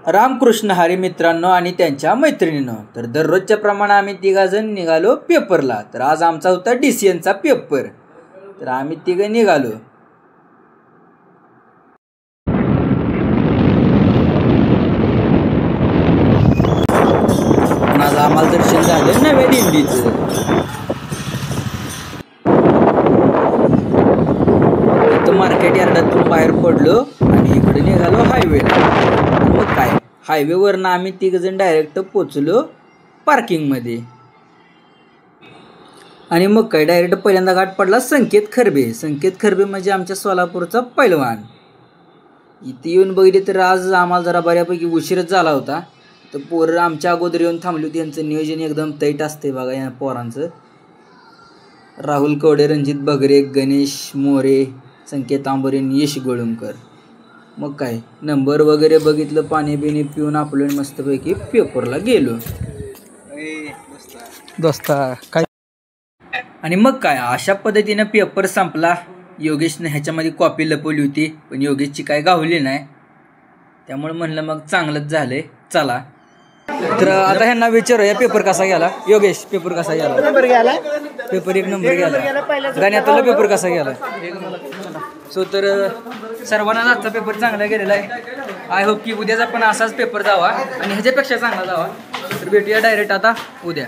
रामकृष्ण हरी मित्रांनो आणि त्यांच्या मैत्रिणींनो, तर दररोजच्या प्रमाणे आम्ही तिघाजण निघालो पेपरला। तर आज आमचा होता DCNचा पेपर, तर आम्ही तिघं निघालो। आज आम्हाला दर्शन झालं नव्या दिंडीचं। इथं मार्केट यार्डातून बाहेर पडलो आणि इकडे निघालो हायवेला। मग काय, हायवेवरनं आम्ही तिघजण डायरेक्ट पोचलो पार्किंगमध्ये। आणि मग काय, डायरेक्ट पहिल्यांदा गाठ पडला संकेत खरबे। संकेत खरबे म्हणजे आमच्या सोलापूरचा पैलवान। इथे येऊन बघितले तर आज आम्हाला जरा बऱ्यापैकी उशीरच झाला होता। तर पोरं आमच्या अगोदर येऊन थांबली होती। यांचं नियोजन एकदम तैट असते बघा या पोरांचं। राहुल कवडे, रणजित भगरे, गणेश मोरे, संकेत आंबरे, यश गोळुमकर। मग काय, नंबर वगैरे बघितलं, पाणी बिणी पिऊन आपलं मस्तपैकी पेपरला गेलो। दोस्ता काय, आणि मग काय, अशा पद्धतीने पेपर संपला। योगेशने ह्याच्यामध्ये कॉपी लपवली होती, पण योगेशची काय गावली नाही, त्यामुळे म्हणलं मग चांगलंच झालंय, चला। तर आता ह्यांना विचारूया पेपर कसा गेला। योगेश, पेपर कसा गेला? पेपर 1 नंबर गेला। गाण्यातला पेपर कसा गेला? सो तर सर्वांना आजचा पेपर चांगला गेलेला आहे। आय होप की उद्याचा पण असाच पेपर जावा आणि ह्याच्यापेक्षा चांगला जावा। तर भेटूया डायरेक्ट आता उद्या।